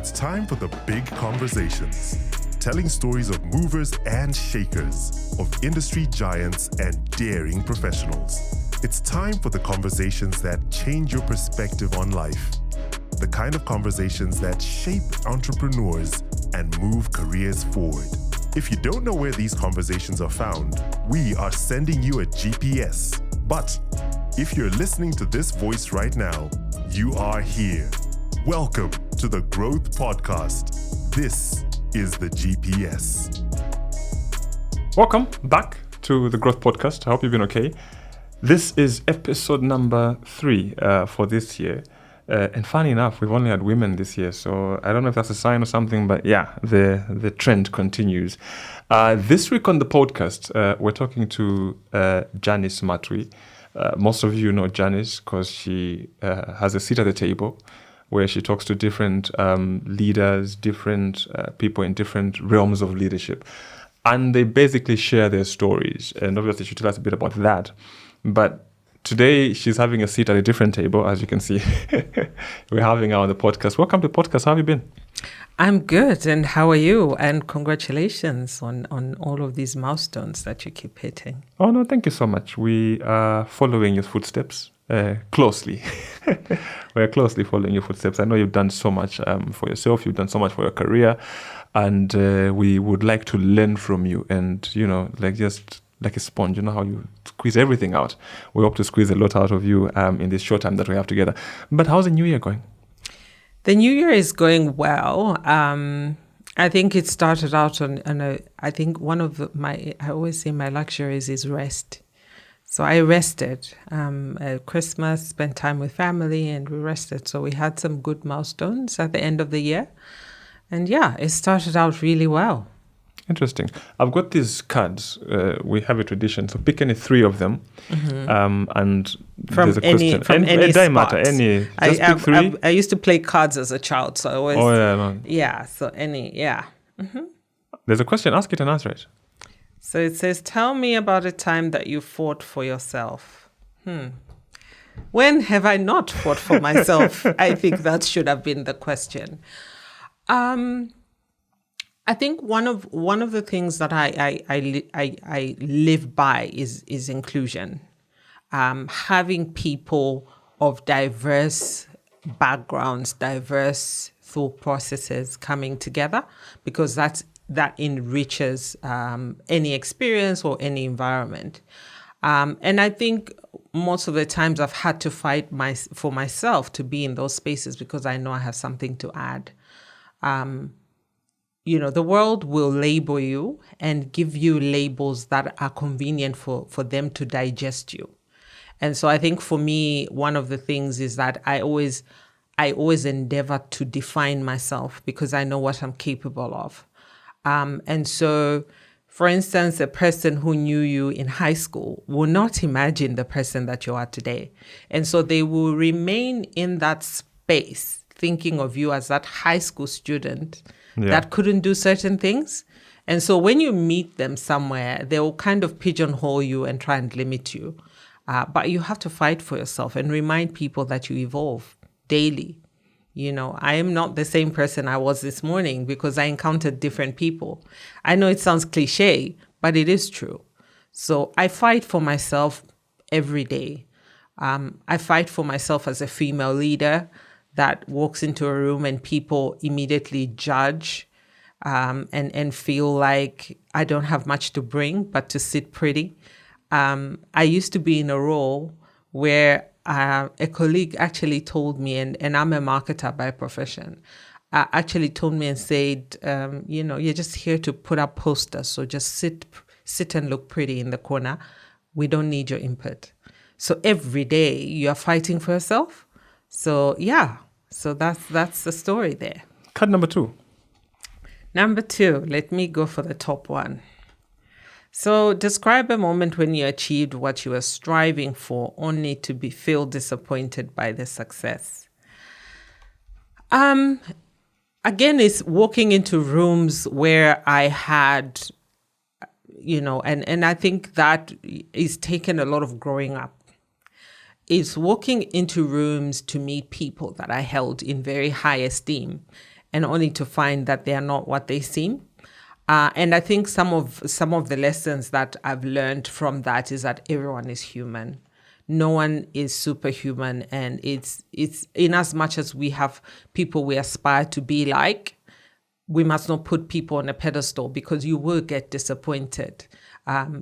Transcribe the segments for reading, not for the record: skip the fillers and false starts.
It's time for the big conversations, telling stories of movers and shakers, of industry giants and daring professionals. It's time for the conversations that change your perspective on life, the kind of conversations that shape entrepreneurs and move careers forward. If you don't know where these conversations are found, we are sending you a GPS. But if you're listening to this voice right now, you are here. Welcome to the Growth Podcast. This is the GPS. Welcome back to the Growth Podcast. I hope you've been okay. This is episode number 3 for this year. And funny enough, we've only had women this year, so I don't know if that's a sign or something, but yeah, the trend continues. This week on the podcast, we're talking to Janice Matwi. Most of you know Janice because she has a seat at the table where she talks to different leaders, different people in different realms of leadership. And they basically share their stories. And obviously she'll tell us a bit about that. But today she's having a seat at a different table, as you can see. We're having her on the podcast. Welcome to the podcast. How have you been? I'm good. And how are you? And congratulations on all of these milestones that you keep hitting. Oh, no, thank you so much. We are following your footsteps closely. We're closely following your footsteps. I know you've done so much for yourself. You've done so much for your career. And we would like to learn from you and, just like a sponge, you know how you squeeze everything out. We hope to squeeze a lot out of you in this short time that we have together. But how's the new year going? The new year is going well. I think it started out I think one of I always say my luxuries is rest. So I rested at Christmas, spent time with family, and we rested. So we had some good milestones at the end of the year. And yeah, it started out really well. Interesting. I've got these cards. We have a tradition. So pick any 3 of them. Mm-hmm. And from there's a question. It doesn't matter. Any. Just pick 3. I used to play cards as a child. So I always. Oh, yeah. No. Yeah. So any. Yeah. Mm-hmm. There's a question. Ask it and answer it. So it says, tell me about a time that you fought for yourself. When have I not fought for myself? I think that should have been the question. I think one of the things that I live by is inclusion. Having people of diverse backgrounds, diverse thought processes coming together, because that enriches any experience or any environment. And I think most of the times I've had to fight for myself to be in those spaces because I know I have something to add. The world will label you and give you labels that are convenient for them to digest you. And so I think for me, one of the things is that I always endeavor to define myself because I know what I'm capable of. And so, for instance, a person who knew you in high school will not imagine the person that you are today. And so they will remain in that space thinking of you as that high school student that couldn't do certain things. And so when you meet them somewhere, they will kind of pigeonhole you and try and limit you. But you have to fight for yourself and remind people that you evolve daily. I am not the same person I was this morning because I encountered different people. I know it sounds cliche, but it is true. So I fight for myself every day. I fight for myself as a female leader that walks into a room and people immediately judge and feel like I don't have much to bring but to sit pretty. I used to be in a role where a colleague actually told me, and I'm a marketer by profession, actually told me and said, you're just here to put up posters, so just sit and look pretty in the corner. We don't need your input. So every day you are fighting for yourself. So yeah, so that's the story there. Card number 2. Number 2, let me go for the top one. So describe a moment when you achieved what you were striving for only to feel disappointed by the success. Again, it's walking into rooms where I had, and I think that is taken a lot of growing up. It's walking into rooms to meet people that I held in very high esteem and only to find that they are not what they seem. And I think some of the lessons that I've learned from that is that everyone is human. No one is superhuman, and it's in as much as we have people we aspire to be like, we must not put people on a pedestal, because you will get disappointed.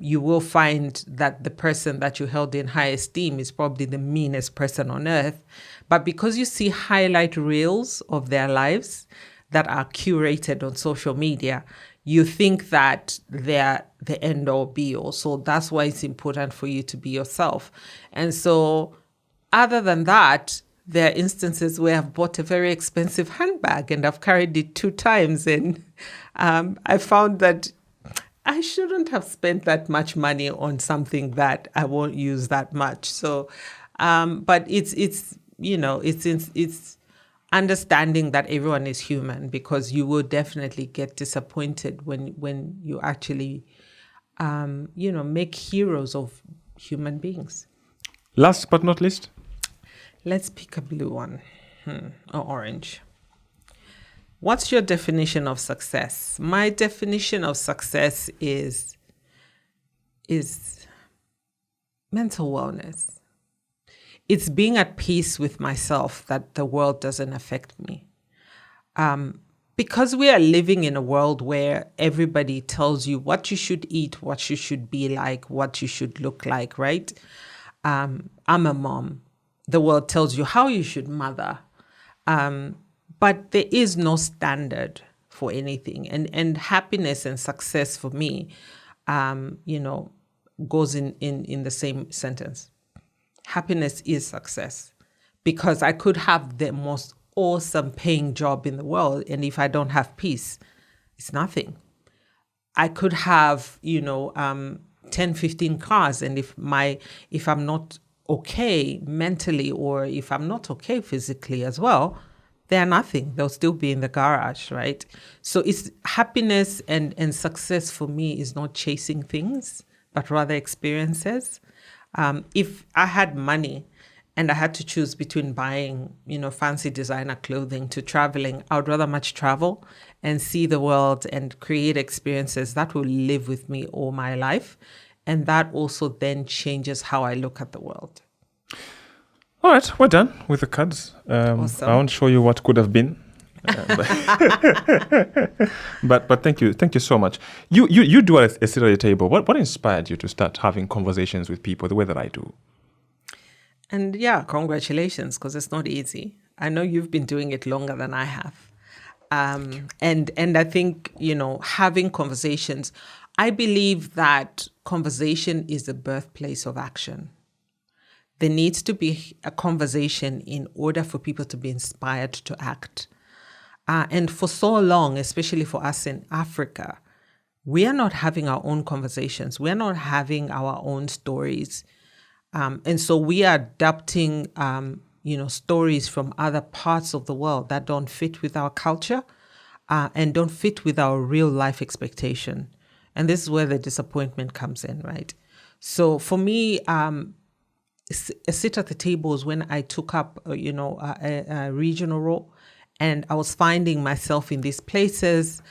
You will find that the person that you held in high esteem is probably the meanest person on earth. But because you see highlight reels of their lives that are curated on social media, you think that they're the end all be all. So that's why it's important for you to be yourself. And so other than that, there are instances where I've bought a very expensive handbag and I've carried it 2 times. And I found that I shouldn't have spent that much money on something that I won't use that much. So, but it's understanding that everyone is human, because you will definitely get disappointed when you actually, make heroes of human beings. Last but not least, let's pick a blue one or orange. What's your definition of success? My definition of success is mental wellness. It's being at peace with myself, that the world doesn't affect me. Because we are living in a world where everybody tells you what you should eat, what you should be like, what you should look like, right? I'm a mom. The world tells you how you should mother. But there is no standard for anything. And happiness and success for me, goes in the same sentence. Happiness is success, because I could have the most awesome paying job in the world, and if I don't have peace, it's nothing. I could have, 10, 15 cars, and if I'm not okay mentally, or if I'm not okay physically as well, they're nothing. They'll still be in the garage, right? So it's happiness and success for me is not chasing things, but rather experiences. If I had money and I had to choose between buying, fancy designer clothing to traveling, I would rather much travel and see the world and create experiences that will live with me all my life. And that also then changes how I look at the world. All right, we're done with the cards. Awesome. I won't show you what could have been. But thank you so much. You do a sit at the table. What inspired you to start having conversations with people the way that I do? And yeah, congratulations, because it's not easy. I know you've been doing it longer than I have. And I think, having conversations, I believe that conversation is the birthplace of action. There needs to be a conversation in order for people to be inspired to act. And for so long, especially for us in Africa, we are not having our own conversations. We are not having our own stories. And so we are adapting, stories from other parts of the world that don't fit with our culture and don't fit with our real life expectation. And this is where the disappointment comes in, right? So for me, a sit at the table is when I took up, a regional role. And I was finding myself in these places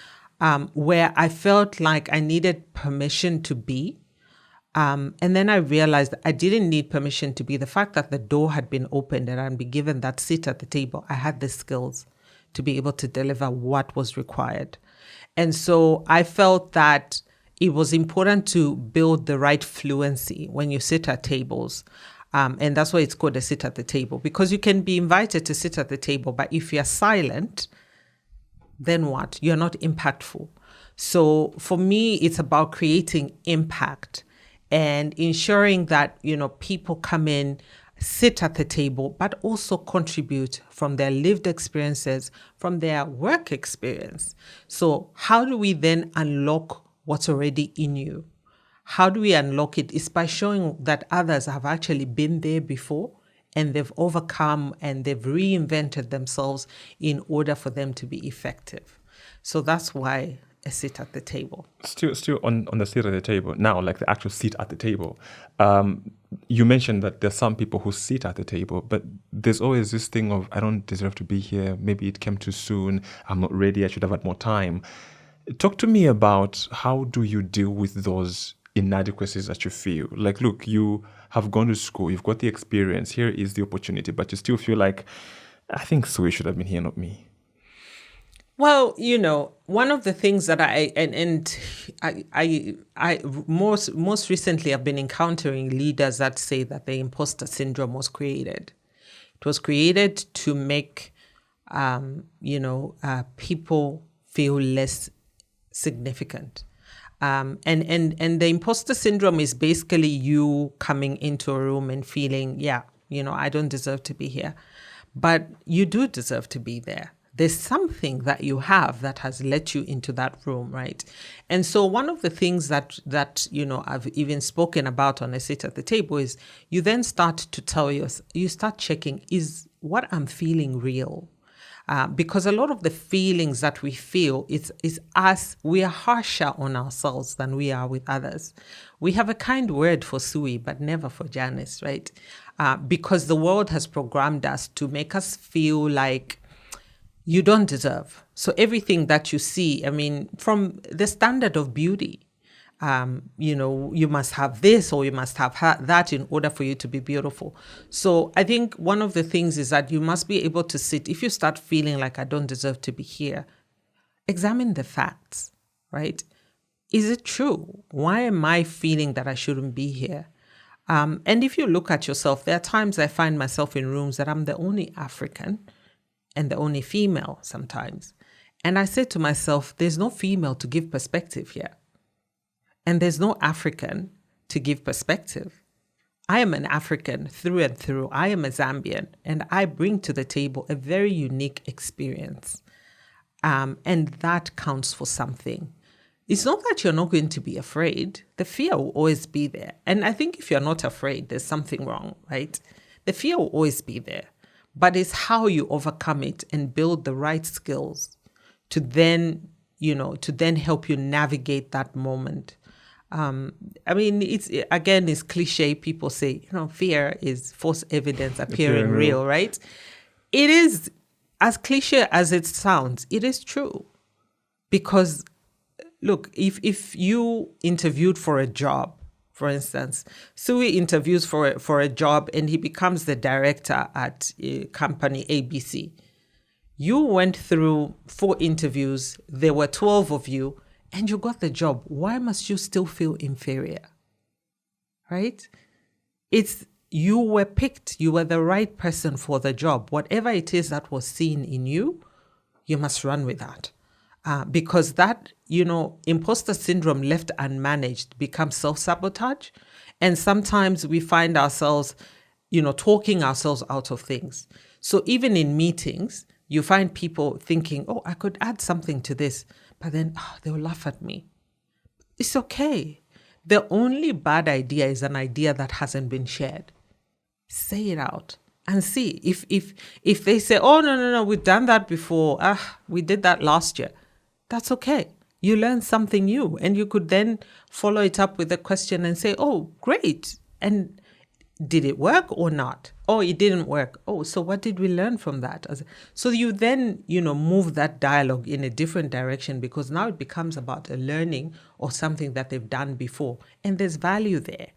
where I felt like I needed permission to be. And then I realized I didn't need permission to be. The fact that the door had been opened and I'd been given that seat at the table, I had the skills to be able to deliver what was required. And so I felt that it was important to build the right fluency when you sit at tables. And that's why it's called a sit at the table, because you can be invited to sit at the table, but if you're silent, then what? You're not impactful. So for me, it's about creating impact and ensuring that, people come in, sit at the table, but also contribute from their lived experiences, from their work experience. So how do we then unlock what's already in you? How do we unlock it? It's by showing that others have actually been there before and they've overcome and they've reinvented themselves in order for them to be effective. So that's why a seat at the table. Still on the seat at the table now, like the actual seat at the table. You mentioned that there's some people who sit at the table, but there's always this thing of, I don't deserve to be here. Maybe it came too soon. I'm not ready. I should have had more time. Talk to me about, how do you deal with those inadequacies that you feel? Like, look, you have gone to school, you've got the experience, here is the opportunity, but you still feel like, I think Sui should have been here, not me. Well, one of the things that I most recently I've been encountering leaders that say that the imposter syndrome was created. It was created to make, people feel less significant. And the imposter syndrome is basically you coming into a room and feeling, I don't deserve to be here, but you do deserve to be there. There's something that you have that has let you into that room, right? And so one of the things that I've even spoken about on a seat at the table is you then start to you start checking, is what I'm feeling real? Because a lot of the feelings that we feel is us, we are harsher on ourselves than we are with others. We have a kind word for Sui, but never for Janice, right? Because the world has programmed us to make us feel like you don't deserve. So everything that you see, from the standard of beauty, you must have this or you must have that in order for you to be beautiful. So I think one of the things is that you must be able to sit. If you start feeling like I don't deserve to be here, examine the facts, right? Is it true? Why am I feeling that I shouldn't be here? And if you look at yourself, there are times I find myself in rooms that I'm the only African and the only female sometimes. And I say to myself, there's no female to give perspective here. And there's no African to give perspective. I am an African through and through. I am a Zambian, and I bring to the table a very unique experience. And that counts for something. It's not that you're not going to be afraid. The fear will always be there. And I think if you're not afraid, there's something wrong, right? The fear will always be there. But it's how you overcome it and build the right skills to then help you navigate that moment. It's cliche. People say, fear is false evidence appearing real, right? It is, as cliche as it sounds, it is true. Because, look, if you interviewed for a job, for instance, Sui interviews for a job and he becomes the director at company ABC. You went through 4 interviews, there were 12 of you, and you got the job. Why must you still feel inferior? Right? It's, you were picked, you were the right person for the job. Whatever it is that was seen in you, you must run with that. Because that, imposter syndrome left unmanaged becomes self-sabotage. And sometimes we find ourselves, talking ourselves out of things. So even in meetings, you find people thinking, oh, I could add something to this, but then they'll laugh at me. It's okay. The only bad idea is an idea that hasn't been shared. Say it out. And see if they say, oh, no, we've done that before. We did that last year. That's okay. You learn something new, and you could then follow it up with a question and say, oh, great. And did it work or not? Oh, it didn't work. Oh, so what did we learn from that? So you then, move that dialogue in a different direction, because now it becomes about a learning or something that they've done before. And there's value there,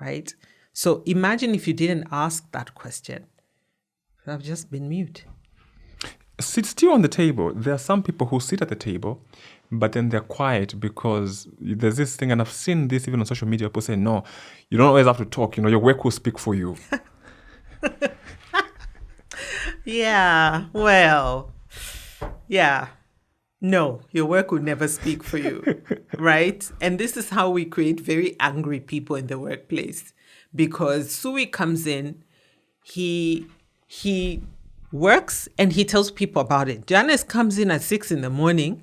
right? So imagine if you didn't ask that question. I've just been mute. Sit still on the table. There are some people who sit at the table, but then they're quiet because there's this thing, and I've seen this even on social media, people say, no, you don't always have to talk, your work will speak for you. Yeah, well, yeah. No, your work will never speak for you, right? And this is how we create very angry people in the workplace. Because Sui comes in, he works and he tells people about it. Janice comes in at 6 a.m.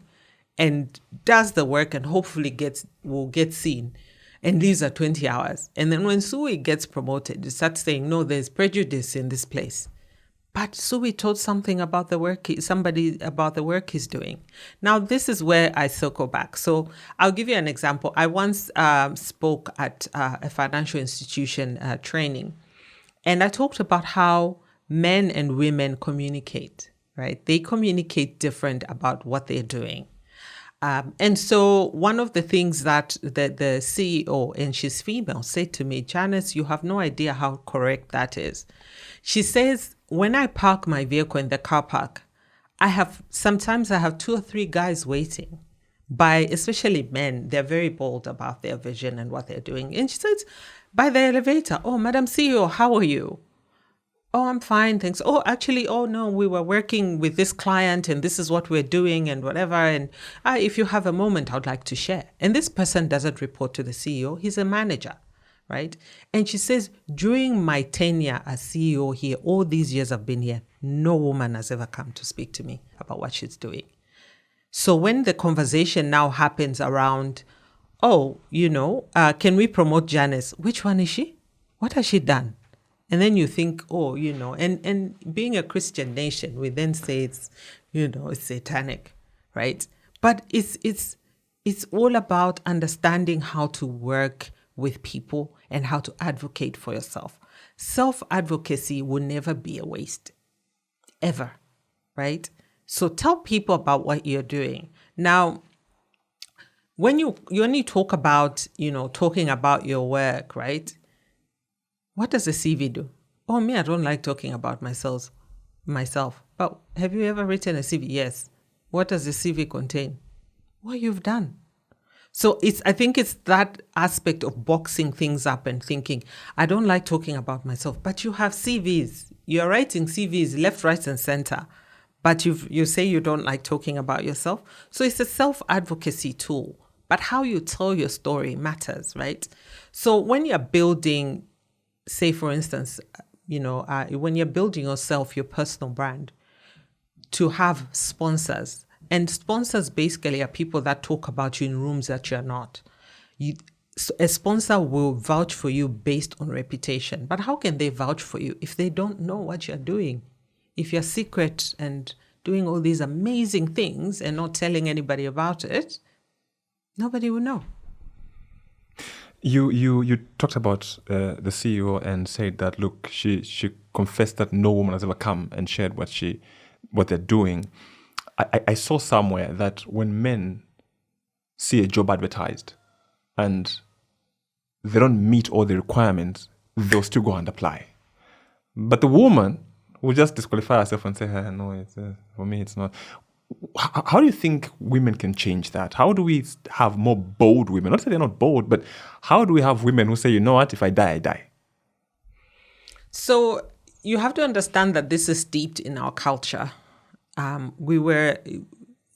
and does the work and hopefully will get seen and leaves at 20 hours. And then when Sui gets promoted, he starts saying, no, there's prejudice in this place. But Subi told somebody about the work he's doing. Now, this is where I circle back. So I'll give you an example. I once spoke at a financial institution training, and I talked about how men and women communicate, right? They communicate different about what they're doing. And so one of the things that the CEO, and she's female, said to me, Janice, you have no idea how correct that is. She says, when I park my vehicle in the car park, sometimes I have 2 or 3 guys waiting. Especially men, they're very bold about their vision and what they're doing. And she says, by the elevator, oh, Madam CEO, how are you? Oh, I'm fine, thanks. Oh, actually, oh no, we were working with this client and this is what we're doing and whatever. And if you have a moment, I'd like to share. And this person doesn't report to the CEO. He's a manager, right? And she says, during my tenure as CEO here, all these years I've been here, no woman has ever come to speak to me about what she's doing. So when the conversation now happens around, can we promote Janice? Which one is she? What has she done? And then you think, and being a Christian nation, we then say it's satanic, right? But it's all about understanding how to work with people and how to advocate for yourself. Self-advocacy will never be a waste, ever, right? So tell people about what you're doing. Now, when you only talk about, talking about your work, right? What does a CV do? Oh, me, I don't like talking about myself. But have you ever written a CV? Yes. What does the CV contain? What you've done. So I think it's that aspect of boxing things up and thinking, I don't like talking about myself, but you have CVs. You're writing CVs left, right, and center, but you say you don't like talking about yourself. So it's a self-advocacy tool, but how you tell your story matters, right? So when you're building, say, for instance, when you're building yourself, your personal brand, to have sponsors. And sponsors basically are people that talk about you in rooms that you're not. A sponsor will vouch for you based on reputation. But how can they vouch for you if they don't know what you're doing? If you're secret and doing all these amazing things and not telling anybody about it, nobody will know. You talked about the CEO and said that, look, she confessed that no woman has ever come and shared what they're doing. I saw somewhere that when men see a job advertised and they don't meet all the requirements, they'll still go and apply. But the woman will just disqualify herself and say, no, for me, it's not. How do you think women can change that? How do we have more bold women? Not that they're not bold, but how do we have women who say, you know what, if I die, I die? So you have to understand that this is steeped in our culture.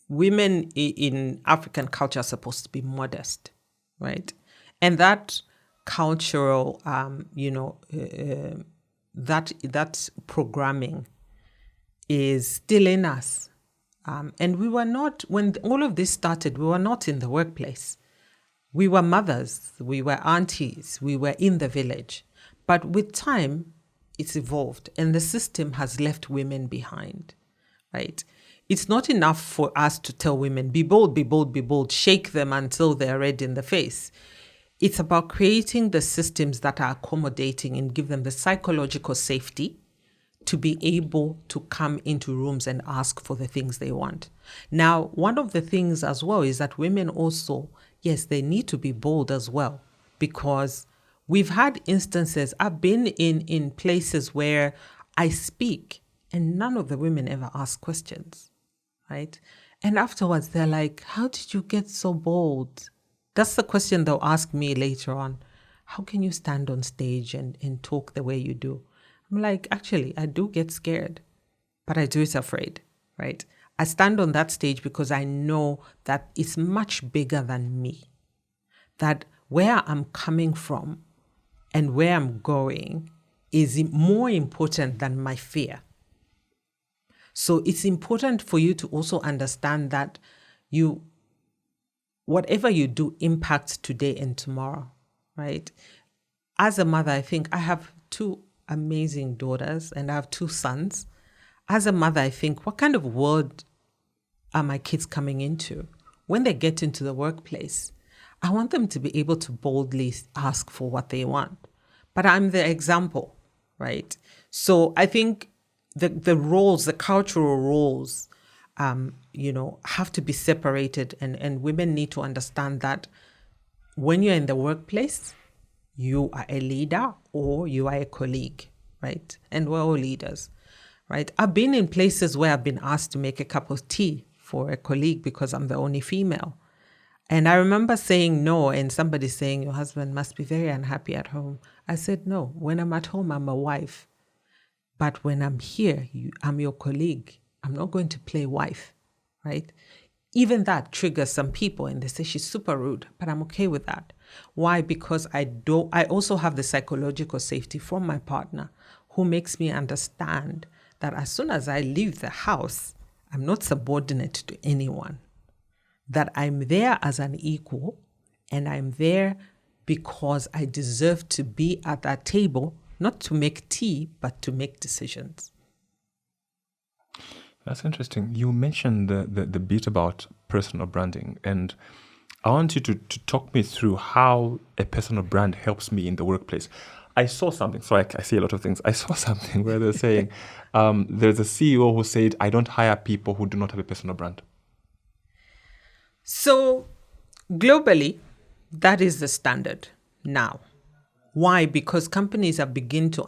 Women in African culture are supposed to be modest, right? And that cultural, that programming is still in us. And we were not, when all of this started, we were not in the workplace. We were mothers, we were aunties, we were in the village. But with time, it's evolved and the system has left women behind, right? It's not enough for us to tell women, be bold, be bold, be bold, shake them until they're red in the face. It's about creating the systems that are accommodating and give them the psychological safety to be able to come into rooms and ask for the things they want. Now, one of the things as well is that women also, yes, they need to be bold as well, because we've had instances, I've been in places where I speak and none of the women ever ask questions, right? And afterwards, they're like, how did you get so bold? That's the question they'll ask me later on. How can you stand on stage and talk the way you do? I'm like, actually, I do get scared, but I do it afraid, right? I stand on that stage because I know that it's much bigger than me, that where I'm coming from and where I'm going is more important than my fear. So it's important for you to also understand that whatever you do impacts today and tomorrow, right? As a mother, I think I have 2 amazing daughters and I have 2 sons. As a mother, I think, what kind of world are my kids coming into? When they get into the workplace, I want them to be able to boldly ask for what they want. But I'm the example, right? So I think the roles, the cultural roles, have to be separated, and women need to understand that when you're in the workplace, you are a leader or you are a colleague, right? And we're all leaders, right? I've been in places where I've been asked to make a cup of tea for a colleague because I'm the only female. And I remember saying no, and somebody saying, your husband must be very unhappy at home. I said, no, when I'm at home, I'm a wife. But when I'm here, I'm your colleague. I'm not going to play wife, right? Even that triggers some people, and they say she's super rude, but I'm okay with that. Why? Because I also have the psychological safety from my partner, who makes me understand that as soon as I leave the house, I'm not subordinate to anyone, that I'm there as an equal, and I'm there because I deserve to be at that table, not to make tea, but to make decisions. That's interesting. You mentioned the bit about personal branding, and I want you to talk me through how a personal brand helps me in the workplace. I saw something, so I see a lot of things. I saw something where they're saying there's a CEO who said, I don't hire people who do not have a personal brand. So globally, that is the standard now. Why? Because companies have begun to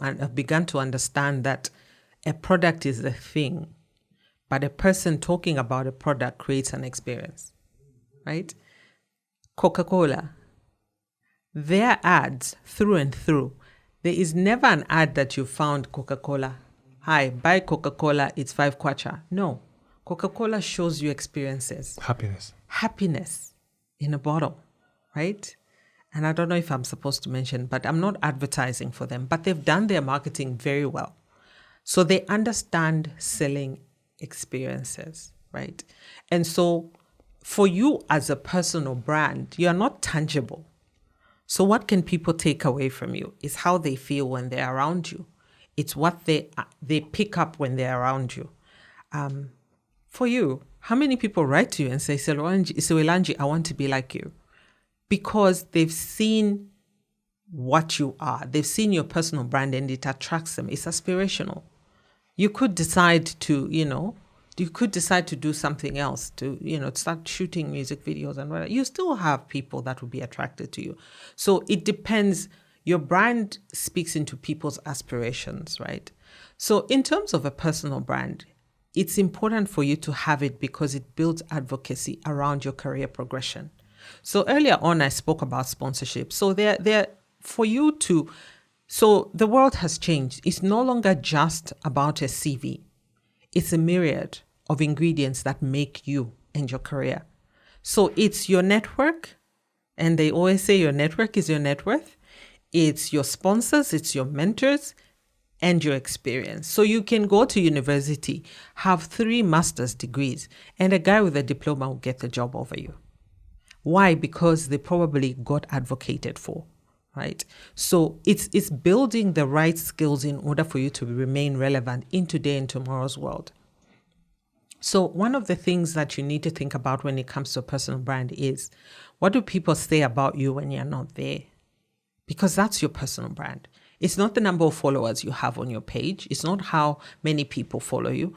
understand that a product is a thing, but a person talking about a product creates an experience, right? Coca-Cola, their ads through and through, there is never an ad that you found Coca-Cola. Hi, buy Coca-Cola, it's 5 kwacha. No, Coca-Cola shows you experiences. Happiness in a bottle, right? And I don't know if I'm supposed to mention, but I'm not advertising for them, but they've done their marketing very well. So they understand selling experiences, right? And so for you as a personal brand, you're not tangible. So what can people take away from you? It's how they feel when they're around you. It's what they pick up when they're around you. For you, how many people write to you and say, Siwelanji, I want to be like you? Because they've seen what you are. They've seen your personal brand and it attracts them. It's aspirational. You could decide to, do something else, to start shooting music videos and whatever. You still have people that will be attracted to you. So it depends. Your brand speaks into people's aspirations, right? So in terms of a personal brand, it's important for you to have it because it builds advocacy around your career progression. So earlier on, I spoke about sponsorship. So they're for you to, so the world has changed. It's no longer just about a CV. It's a myriad of ingredients that make you and your career. So it's your network, and they always say your network is your net worth. It's your sponsors, it's your mentors, and your experience. So you can go to university, have 3 master's degrees, and a guy with a diploma will get the job over you. Why? Because they probably got advocated for, right? So it's building the right skills in order for you to remain relevant in today and tomorrow's world. So one of the things that you need to think about when it comes to a personal brand is, what do people say about you when you're not there? Because that's your personal brand. It's not the number of followers you have on your page. It's not how many people follow you.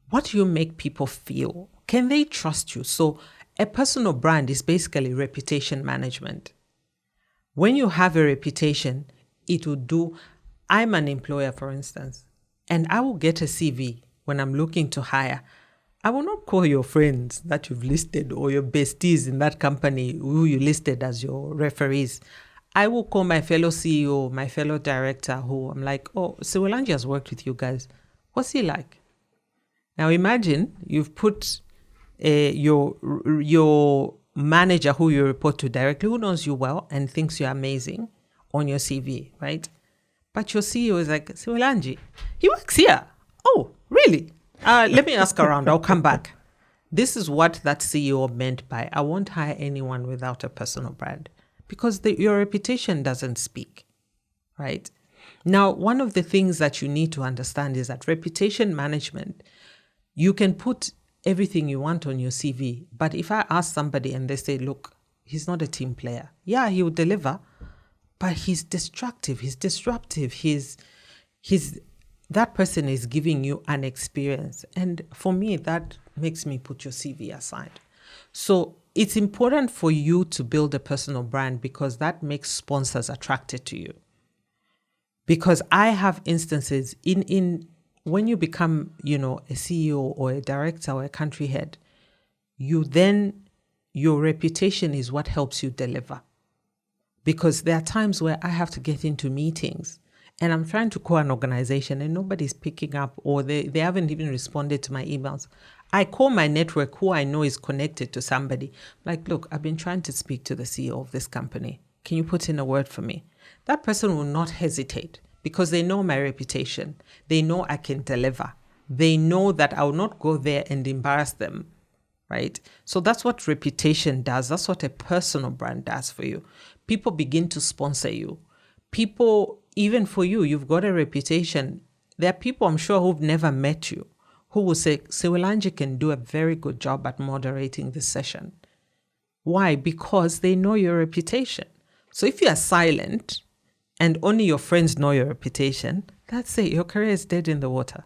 What do you make people feel? Can they trust you? So a personal brand is basically reputation management. When you have a reputation, it will do, I'm an employer, for instance, and I will get a CV when I'm looking to hire. I will not call your friends that you've listed or your besties in that company who you listed as your referees. I will call my fellow CEO, my fellow director, who I'm like, oh, Siwelanji has worked with you guys. What's he like? Now imagine you've put your manager who you report to directly, who knows you well and thinks you're amazing, on your CV, right? But your CEO is like, Siwelanji, he works here. Oh, really? Let me ask around. I'll come back. This is what that CEO meant by, I won't hire anyone without a personal brand, because your reputation doesn't speak, right? Now, one of the things that you need to understand is that reputation management, you can put everything you want on your CV. But if I ask somebody and they say, look, he's not a team player. Yeah, he will deliver, but he's destructive. He's disruptive. That person is giving you an experience. And for me, that makes me put your CV aside. So it's important for you to build a personal brand because that makes sponsors attracted to you. Because I have instances in when you become, a CEO or a director or a country head, your reputation is what helps you deliver. Because there are times where I have to get into meetings and I'm trying to call an organization and nobody's picking up or they haven't even responded to my emails. I call my network who I know is connected to somebody. Like, look, I've been trying to speak to the CEO of this company. Can you put in a word for me? That person will not hesitate because they know my reputation. They know I can deliver. They know that I will not go there and embarrass them, right? So that's what reputation does. That's what a personal brand does for you. People begin to sponsor you. People, even for you, you've got a reputation. There are people I'm sure who've never met you who will say, Siwelanji can do a very good job at moderating this session. Why? Because they know your reputation. So if you are silent and only your friends know your reputation, that's it. Your career is dead in the water.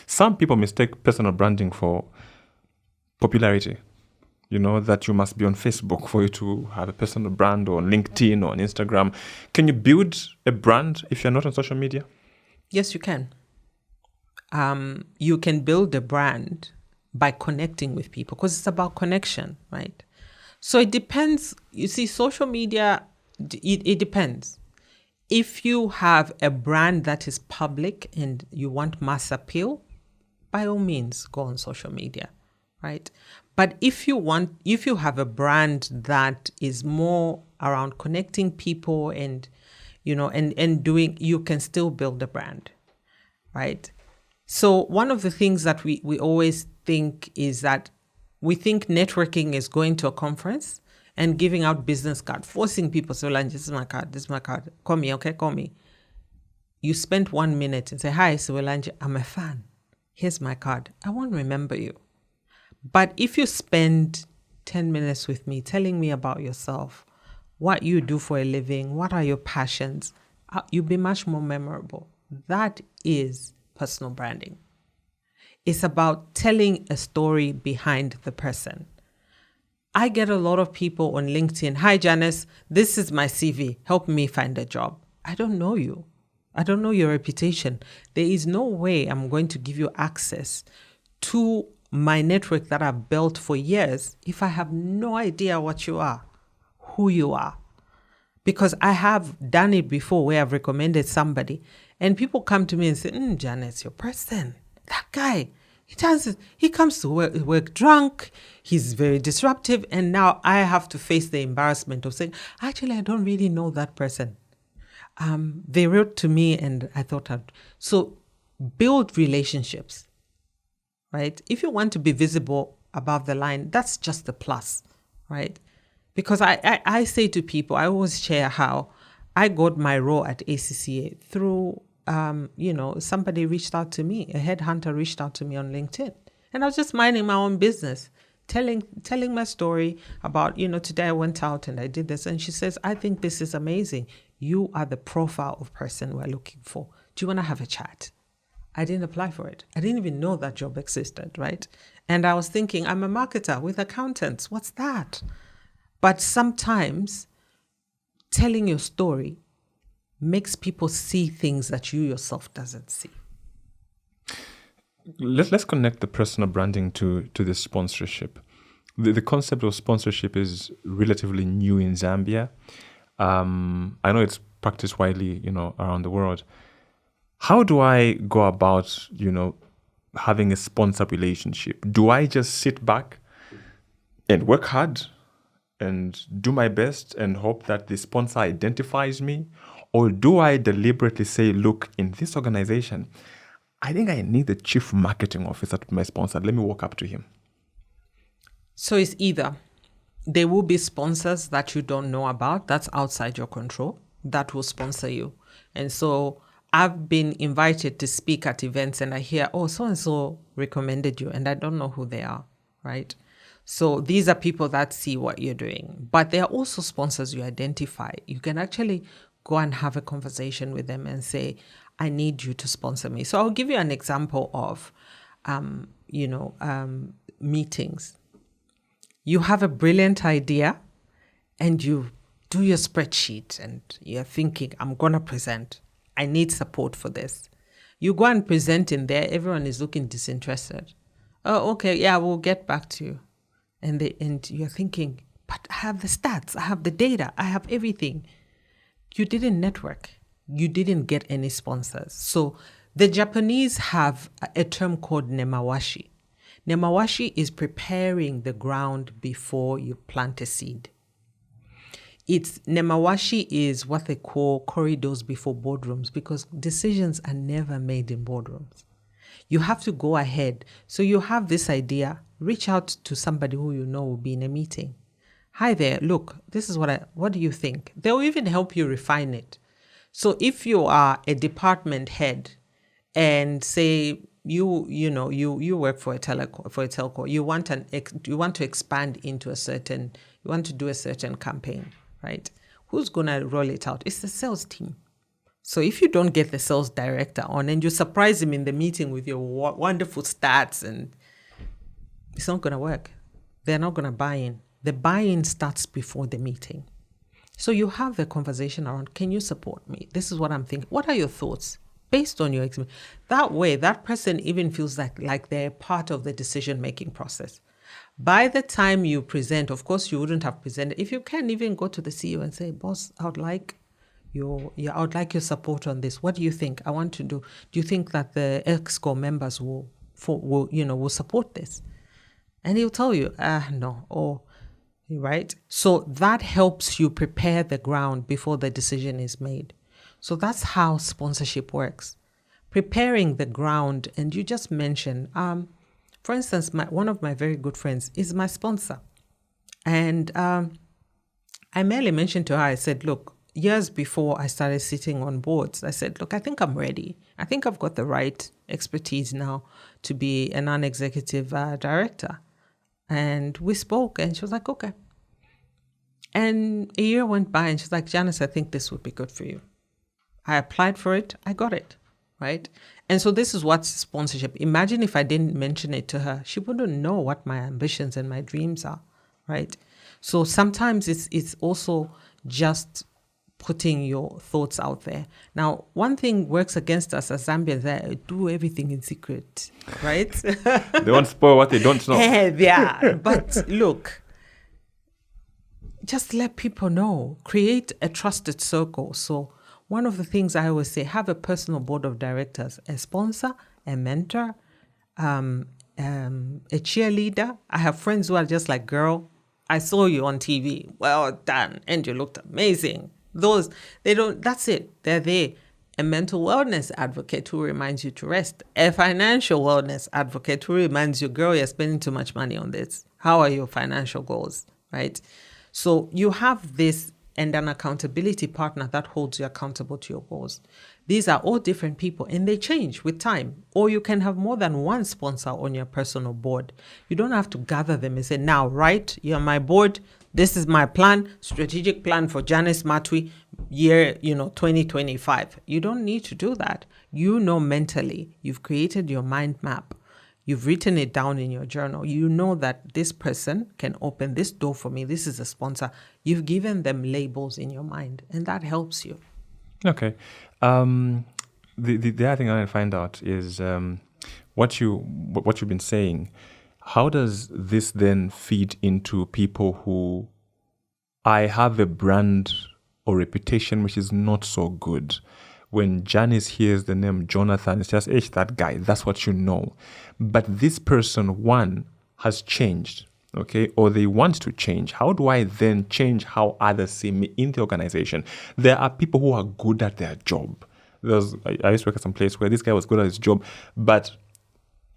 Some people mistake personal branding for popularity. That you must be on Facebook for you to have a personal brand, or on LinkedIn or on Instagram. Can you build a brand if you're not on social media? Yes, you can. You can build a brand by connecting with people because it's about connection, right? So it depends. You see, social media, it depends. If you have a brand that is public and you want mass appeal, by all means, go on social media, right? But if you have a brand that is more around connecting people and, doing, you can still build a brand, right? So one of the things that we always think is that we think networking is going to a conference and giving out business cards, forcing people, so like, this is my card, call me, okay, call me. You spent 1 minute and say, hi, Siwelanji, I'm a fan. Here's my card. I won't remember you. But if you spend 10 minutes with me telling me about yourself, what you do for a living, what are your passions, you'll be much more memorable. That is personal branding. It's about telling a story behind the person. I get a lot of people on LinkedIn. Hi, Janice, this is my CV. Help me find a job. I don't know you. I don't know your reputation. There is no way I'm going to give you access to my network that I've built for years if I have no idea what you are, who you are. Because I have done it before where I've recommended somebody and people come to me and say, Janice, your person, that guy, he comes to work drunk, he's very disruptive, and now I have to face the embarrassment of saying, actually, I don't really know that person. They wrote to me and I thought, so build relationships, right? If you want to be visible above the line, that's just a plus, right? Because I say to people, I always share how I got my role at ACCA through, somebody reached out to me, a headhunter reached out to me on LinkedIn. And I was just minding my own business, telling my story about, today I went out and I did this. And she says, I think this is amazing. You are the profile of person we're looking for. Do you want to have a chat? I didn't apply for it. I didn't even know that job existed, right? And I was thinking, I'm a marketer with accountants. What's that? But sometimes telling your story makes people see things that you yourself doesn't see. Let's connect the personal branding to the sponsorship. The concept of sponsorship is relatively new in Zambia. I know it's practiced widely, around the world. How do I go about, having a sponsor relationship? Do I just sit back and work hard and do my best and hope that the sponsor identifies me? Or do I deliberately say, look, in this organization, I think I need the chief marketing officer to be my sponsor. Let me walk up to him. So it's either there will be sponsors that you don't know about, that's outside your control, that will sponsor you. And so I've been invited to speak at events and I hear, oh, so-and-so recommended you, and I don't know who they are, right? So these are people that see what you're doing. But there are also sponsors you identify. You can actually go and have a conversation with them and say, I need you to sponsor me. So I'll give you an example of, meetings. You have a brilliant idea and you do your spreadsheet and you're thinking, I'm going to present. I need support for this. You go and present in there. Everyone is looking disinterested. Oh, okay. Yeah, we'll get back to you. And you're thinking, but I have the stats. I have the data. I have everything. You didn't network. You didn't get any sponsors. So the Japanese have a term called nemawashi. Nemawashi is preparing the ground before you plant a seed. Nemawashi is what they call corridors before boardrooms, because decisions are never made in boardrooms. You have to go ahead. So you have this idea, reach out to somebody who you know will be in a meeting. Hi there, look, this is what do you think? They'll even help you refine it. So if you are a department head and say you work for a telco, you want to expand into you want to do a certain campaign, right? Who's going to roll it out? It's the sales team. So if you don't get the sales director on and you surprise him in the meeting with your wonderful stats, and it's not going to work. They're not going to buy in. The buy-in starts before the meeting. So you have a conversation around, can you support me? This is what I'm thinking. What are your thoughts based on your experience? That way, that person even feels like they're part of the decision-making process. By the time you present, of course, you wouldn't have presented. If you can even go to the CEO and say, boss, I would like your support on this. What do you think? I want to do. Do you think that the EXCO members will support this? And he'll tell you, no, or right. So that helps you prepare the ground before the decision is made. So that's how sponsorship works. Preparing the ground, and you just mentioned, for instance, one of my very good friends is my sponsor. And I merely mentioned to her, I said, look, years before I started sitting on boards, I said, look, I think I'm ready. I think I've got the right expertise now to be a non-executive director. And we spoke and she was like, okay. And a year went by and she's like, Janice, I think this would be good for you. I applied for it. I got it. Right. And so this is what sponsorship. Imagine if I didn't mention it to her, she wouldn't know what my ambitions and my dreams are. Right. So sometimes it's also just putting your thoughts out there. Now, one thing works against us as Zambians, they do everything in secret, right? They won't spoil what they don't know. Yeah, but look, just let people know. Create a trusted circle. So one of the things I always say, have a personal board of directors, a sponsor, a mentor, a cheerleader. I have friends who are just like, girl, I saw you on TV. Well done. And you looked amazing. That's it. They're there. A mental wellness advocate who reminds you to rest. A financial wellness advocate who reminds you, girl, you're spending too much money on this. How are your financial goals, right? So you have this, and an accountability partner that holds you accountable to your goals. These are all different people and they change with time. Or you can have more than one sponsor on your personal board. You don't have to gather them and say, now, right, you're my board. This is my plan, strategic plan for Janice Matwi, year, 2025. You don't need to do that. You know mentally, you've created your mind map. You've written it down in your journal. You know that this person can open this door for me. This is a sponsor. You've given them labels in your mind, and that helps you. Okay. The other thing I want to find out is what you've been saying. How does this then feed into people who I have a brand or reputation which is not so good? When Janice hears the name Jonathan, it's just, that guy, that's what you know. But this person, one, has changed, okay, or they want to change. How do I then change how others see me in the organization? There are people who are good at their job. I used to work at some place where this guy was good at his job, but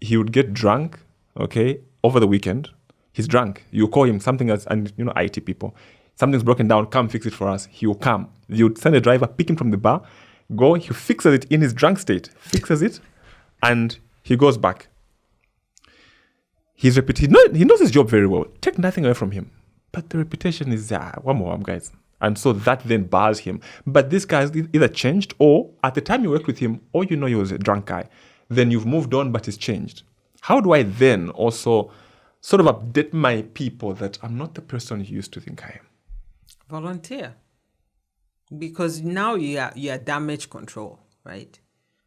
he would get drunk, okay, over the weekend. He's drunk. You call him something else, and IT people, something's broken down, come fix it for us. He will come. You would send a driver, pick him from the bar, He fixes it in his drunk state, and he goes back. His reputation, he knows his job very well. Take nothing away from him. But the reputation is, one more, guys. And so that then bars him. But this guy's either changed, or at the time you worked with him, or you know he was a drunk guy. Then you've moved on, but he's changed. How do I then also sort of update my people that I'm not the person you used to think I am? Volunteer. Because now you are damage control, right?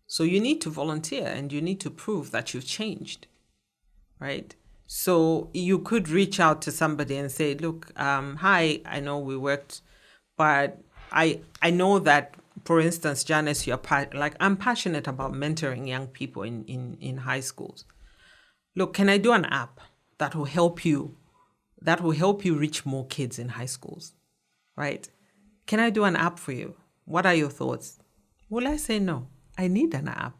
So you need to volunteer and you need to prove that you've changed, right? So you could reach out to somebody and say, look, hi, I know we worked, but I know that, for instance, Janice, I'm passionate about mentoring young people in high schools. Look, can I do an app that will help you reach more kids in high schools, right? Can I do an app for you? What are your thoughts? Will I say no? I need an app.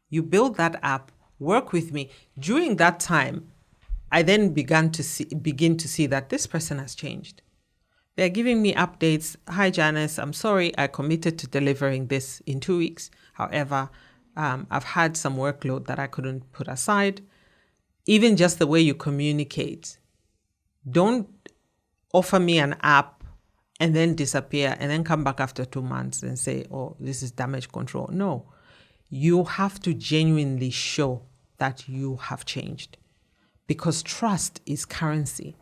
You build that app, work with me. During that time, I then begin to see that this person has changed. They're giving me updates. Hi, Janice, I'm sorry, I committed to delivering this in 2 weeks. However, I've had some workload that I couldn't put aside. Even just the way you communicate. Don't offer me an app and then disappear and then come back after 2 months and say, oh, this is damage control. No, you have to genuinely show that you have changed, because trust is currency.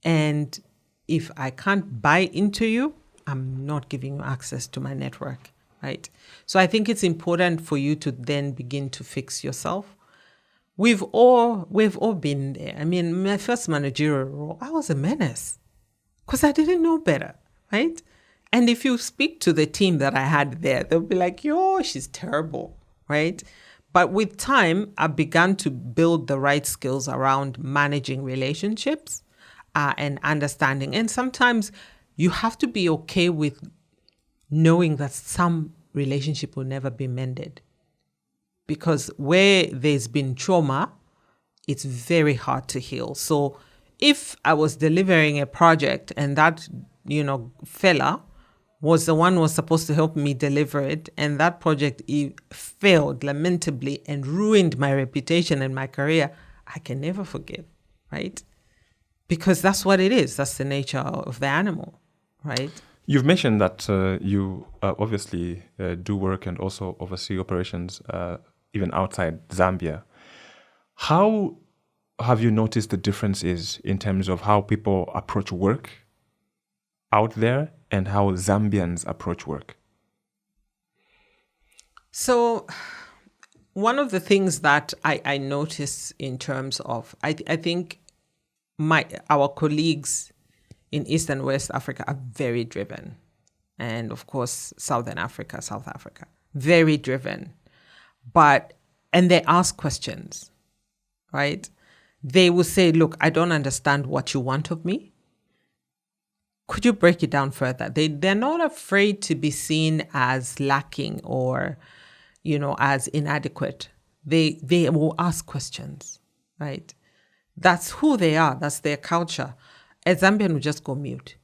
And if I can't buy into you, I'm not giving you access to my network, right? So I think it's important for you to then begin to fix yourself. We've all been there. I mean, my first managerial role, I was a menace because I didn't know better, right? And if you speak to the team that I had there, they'll be like, yo, she's terrible, right? But with time, I began to build the right skills around managing relationships and understanding. And sometimes you have to be okay with knowing that some relationship will never be mended. Because where there's been trauma, it's very hard to heal. So if I was delivering a project and that, fella was the one who was supposed to help me deliver it, and that project failed lamentably and ruined my reputation and my career, I can never forgive, right? Because that's what it is. That's the nature of the animal, right? You've mentioned that you obviously do work and also oversee operations even outside Zambia. How have you noticed the differences in terms of how people approach work out there and how Zambians approach work? So one of the things that I notice in terms of, I think our colleagues in East and West Africa are very driven. And of course, South Africa, very driven. And they ask questions, right? They will say, look, I don't understand what you want of me. Could you break it down further? They're not afraid to be seen as lacking or, as inadequate. They will ask questions, right? That's who they are. That's their culture. A Zambian will just go mute,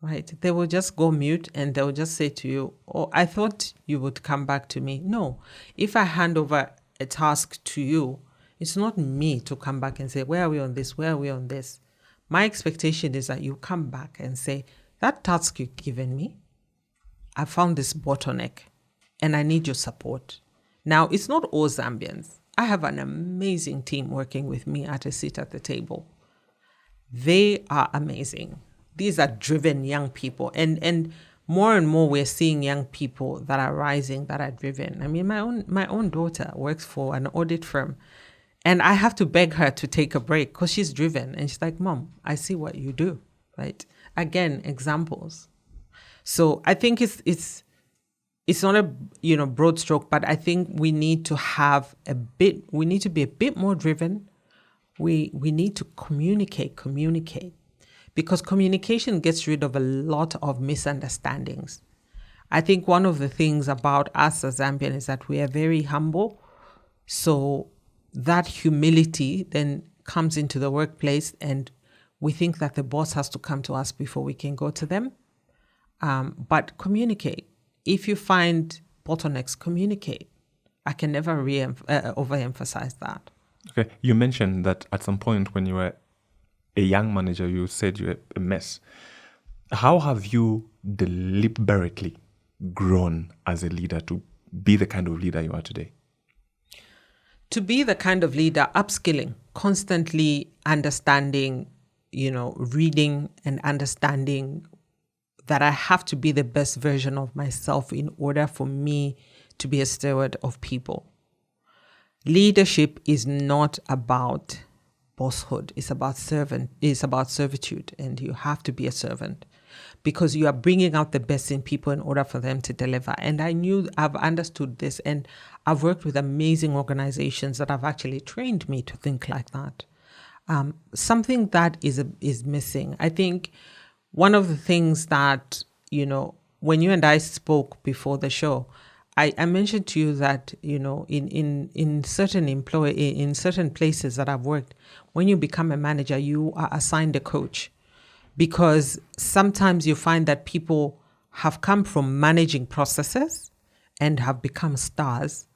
right? They will just go mute and they will just say to you, oh, I thought you would come back to me. No, if I hand over a task to you, it's not me to come back and say, where are we on this? Where are we on this? My expectation is that you come back and say, that task you've given me, I found this bottleneck and I need your support. Now, it's not all Zambians. I have an amazing team working with me at a seat at the table. They are amazing. These are driven young people. And more and more we're seeing young people that are rising, that are driven. I mean, my own daughter works for an audit firm. And I have to beg her to take a break because she's driven. And she's like, Mom, I see what you do, right? Again, examples. So I think it's not a broad stroke, but I think we need to be a bit more driven. We need to communicate, because communication gets rid of a lot of misunderstandings. I think one of the things about us as Zambian is that we are very humble. So that humility then comes into the workplace and we think that the boss has to come to us before we can go to them. But communicate. if you find bottlenecks, communicate. I can never overemphasize that. Okay, you mentioned that at some point when you were a young manager, you said you were a mess. How have you deliberately grown as a leader to be the kind of leader you are today? To be the kind of leader, upskilling, constantly understanding, reading and understanding that I have to be the best version of myself in order for me to be a steward of people. Leadership is not about bosshood. It's about servitude, and you have to be a servant because you are bringing out the best in people in order for them to deliver. And I've understood this, and I've worked with amazing organizations that have actually trained me to think like that. Something that is missing. I think one of the things that, when you and I spoke before the show, I mentioned to you that, in certain places that I've worked, when you become a manager, you are assigned a coach, because sometimes you find that people have come from managing processes and have become stars,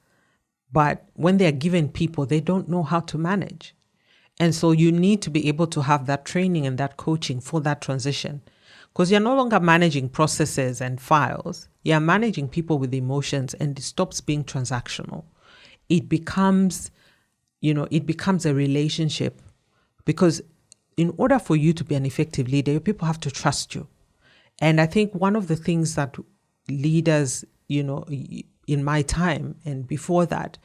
but when they're given people, they don't know how to manage. And so you need to be able to have that training and that coaching for that transition, because you're no longer managing processes and files. You're managing people with emotions, and it stops being transactional. It becomes a relationship, because in order for you to be an effective leader, your people have to trust you. And I think one of the things that leaders, in my time and before that,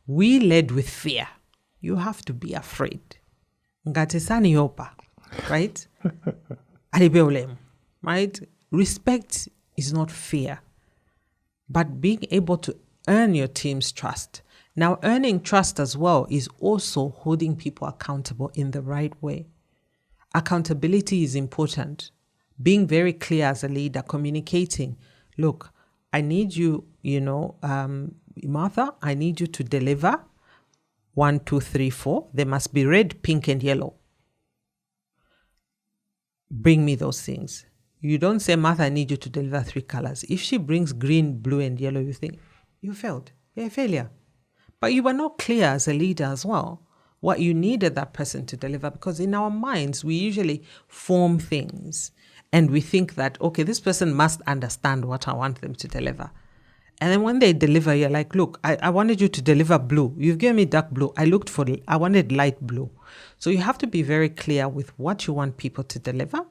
we led with fear. You have to be afraid. Ngatesani yopa, right? Alibeolem, right? Respect is not fear, but being able to earn your team's trust. Now, earning trust as well is also holding people accountable in the right way. Accountability is important. Being very clear as a leader, communicating, look, I need you, Martha, I need you to deliver 1, 2, 3, 4. They must be red, pink, and yellow. Bring me those things. You don't say, Martha, I need you to deliver 3 colors. If she brings green, blue, and yellow, you think, you failed. You're a failure. But you were not clear as a leader as well what you needed that person to deliver, because in our minds, we usually form things and we think that, okay, this person must understand what I want them to deliver. And then when they deliver, you're like, look, I wanted you to deliver blue. You've given me dark blue. I wanted light blue. So you have to be very clear with what you want people to deliver.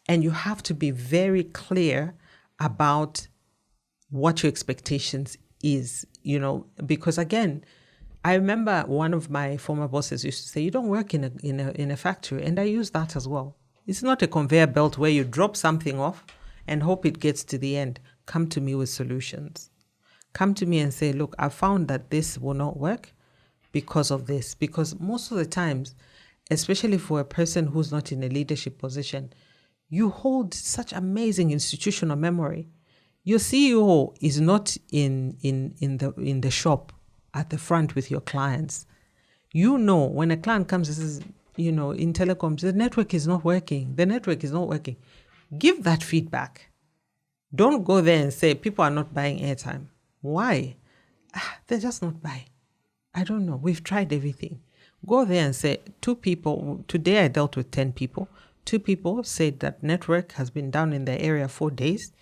And you have to be very clear about what your expectations is, because again, I remember one of my former bosses used to say, you don't work in a factory. And I use that as well. It's not a conveyor belt where you drop something off and hope it gets to the end. Come to me with solutions. Come to me and say, look, I found that this will not work because of this. Because most of the times, especially for a person who's not in a leadership position, you hold such amazing institutional memory. Your CEO is not in the shop at the front with your clients. When a client comes and says, in telecoms, the network is not working. Give that feedback. Don't go there and say, people are not buying airtime. Why? They're just not buying. I don't know. We've tried everything. Go there and say, 2 people, today I dealt with 10 people. 2 people said that network has been down in their area 4 days.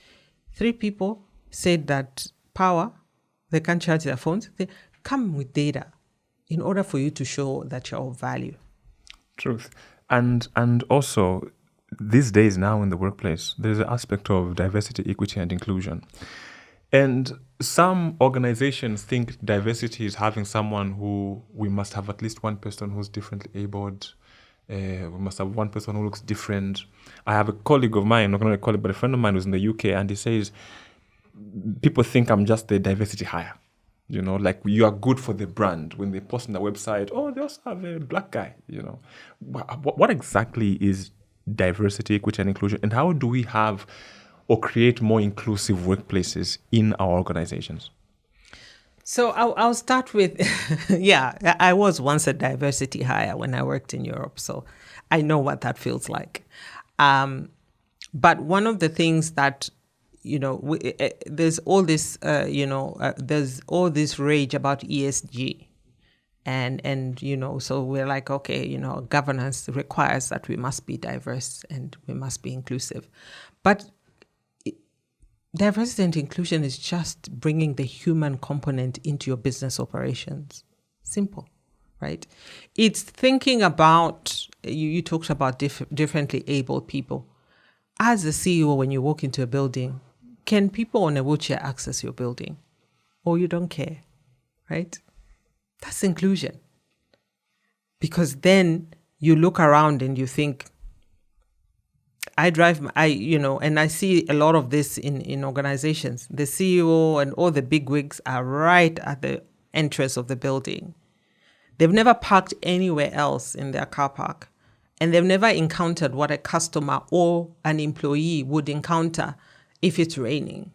3 people said that power, they can't charge their phones. They come with data in order for you to show that you're of value. Truth. And also, these days now in the workplace, there's an aspect of diversity, equity, and inclusion. And some organizations think diversity is having someone who, we must have at least one person who's differently abled. We must have one person who looks different. I have a colleague of mine, not a colleague, but a friend of mine who's in the UK, and he says, people think I'm just the diversity hire. Like you are good for the brand. When they post on their website, they also have a black guy, What exactly is diversity, equity, and inclusion? And how do we have or create more inclusive workplaces in our organizations? So I'll start with, I was once a diversity hire when I worked in Europe. So I know what that feels like. But one of the things that, there's all this, there's all this rage about ESG. And so we're like, okay, governance requires that we must be diverse and we must be inclusive. But diversity and inclusion is just bringing the human component into your business operations. Simple, right? It's thinking about, you talked about differently abled people. As a CEO, when you walk into a building, can people on a wheelchair access your building? Or you don't care, right? That's inclusion. Because then you look around and you think, and I see a lot of this in organizations. The CEO and all the big wigs are right at the entrance of the building. They've never parked anywhere else in their car park. And they've never encountered what a customer or an employee would encounter if it's raining.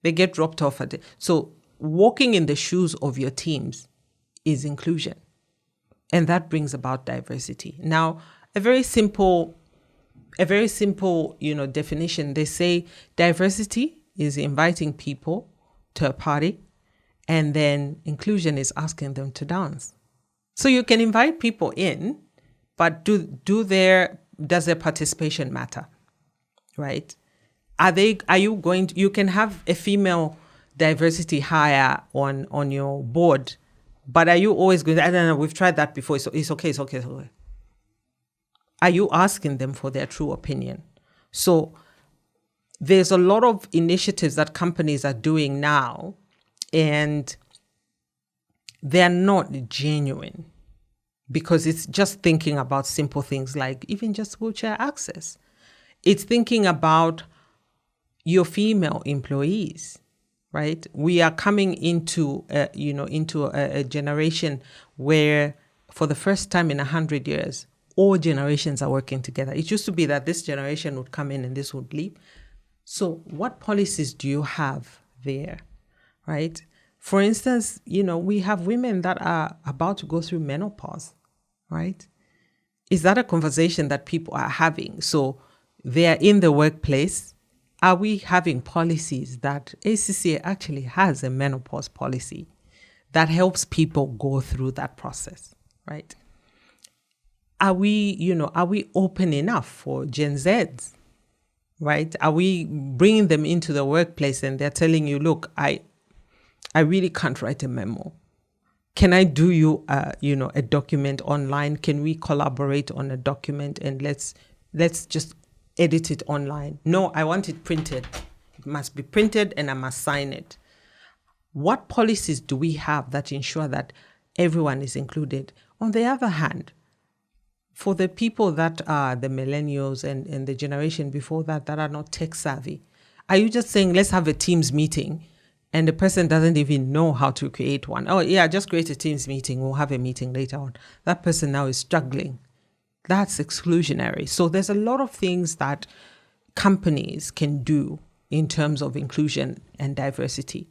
They get dropped off at it. So walking in the shoes of your teams is inclusion. And that brings about diversity. Now, a very simple, definition. They say diversity is inviting people to a party, and then inclusion is asking them to dance. So you can invite people in, but does their participation matter, right? You can have a female diversity hire on your board, but are you always going, I don't know, we've tried that before, so it's okay. Are you asking them for their true opinion? So there's a lot of initiatives that companies are doing now, and they're not genuine because it's just thinking about simple things like even just wheelchair access. It's thinking about your female employees, right? We are coming into a generation where for the first time in 100 years, all generations are working together. It used to be that this generation would come in and this would leave. So what policies do you have there, right? For instance, we have women that are about to go through menopause, right? Is that a conversation that people are having? So they are in the workplace. Are we having policies that ACCA actually has a menopause policy that helps people go through that process, right? Are we open enough for Gen Zs, right? Are we bringing them into the workplace and they're telling you, look, I really can't write a memo. Can I do you, a document online? Can we collaborate on a document and let's just edit it online? No, I want it printed. It must be printed and I must sign it. What policies do we have that ensure that everyone is included? On the other hand, for the people that are the millennials and the generation before that are not tech savvy, are you just saying, let's have a Teams meeting, and the person doesn't even know how to create one? Oh yeah, just create a Teams meeting. We'll have a meeting later on. That person now is struggling. That's exclusionary. So there's a lot of things that companies can do in terms of inclusion and diversity.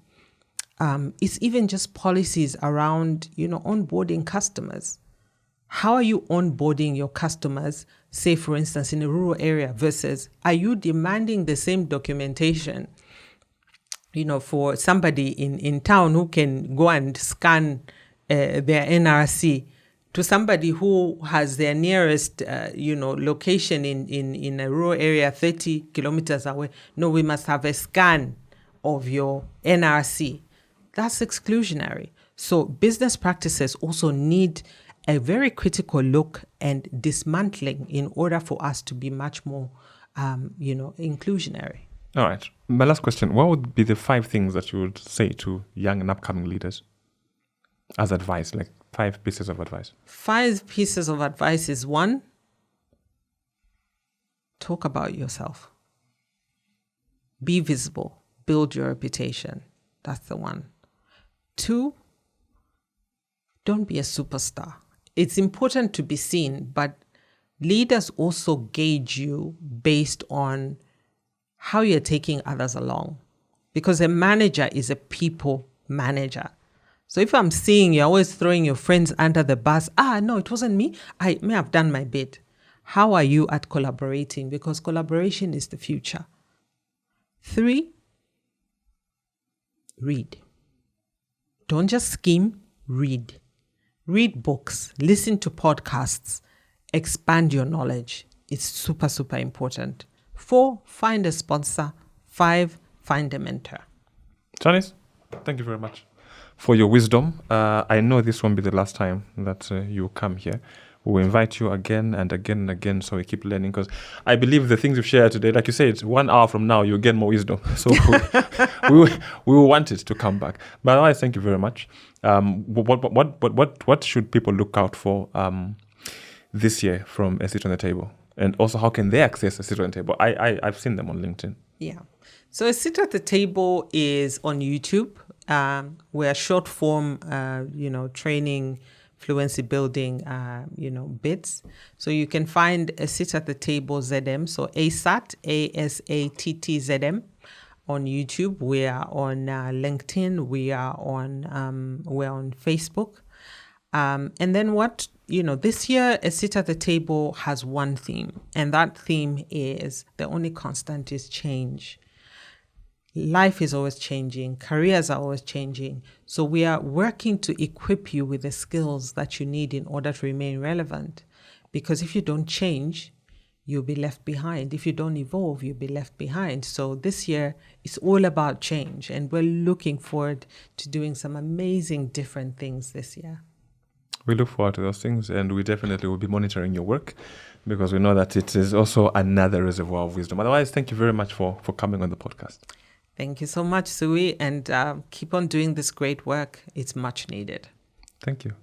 It's even just policies around, onboarding customers. How are you onboarding your customers, say, for instance, in a rural area versus are you demanding the same documentation, for somebody in town who can go and scan their NRC to somebody who has their nearest, location in a rural area 30 kilometers away? No, we must have a scan of your NRC. That's exclusionary. So business practices also need a very critical look and dismantling in order for us to be much more, inclusionary. All right. My last question, what would be the 5 things that you would say to young and upcoming leaders as advice, like 5 pieces of advice? 5 pieces of advice is 1, talk about yourself. Be visible, build your reputation. That's the 1. 2, don't be a superstar. It's important to be seen, but leaders also gauge you based on how you're taking others along. Because a manager is a people manager. So if I'm seeing you're always throwing your friends under the bus, no, it wasn't me. I may have done my bit. How are you at collaborating? Because collaboration is the future. 3, read. Don't just skim, read. Read books, listen to podcasts, expand your knowledge. It's super, super important. 4, find a sponsor. 5, find a mentor. Janice, thank you very much for your wisdom. I know this won't be the last time that you come here. We'll invite you again and again and again, so we keep learning, because I believe the things you've shared today, like you said, 1 hour from now, you'll get more wisdom. So we will want it to come back. But otherwise, thank you very much. What should people look out for this year from A Seat on the Table? And also, how can they access A Seat on the Table? I've seen them on LinkedIn. Yeah. So A Seat at the Table is on YouTube. We're short form, training, fluency building, bits. So you can find A Seat at the Table ZM. So ASAT, ASATT-ZM on YouTube. We are on LinkedIn. We are on we're on Facebook. And then this year, A Seat at the Table has one theme, and that theme is the only constant is change. Life is always changing. Careers are always changing. So we are working to equip you with the skills that you need in order to remain relevant. Because if you don't change, you'll be left behind. If you don't evolve, you'll be left behind. So this year, it's all about change. And we're looking forward to doing some amazing different things this year. We look forward to those things, and we definitely will be monitoring your work, because we know that it is also another reservoir of wisdom. Otherwise, thank you very much for coming on the podcast. Thank you so much, Sui, and keep on doing this great work. It's much needed. Thank you.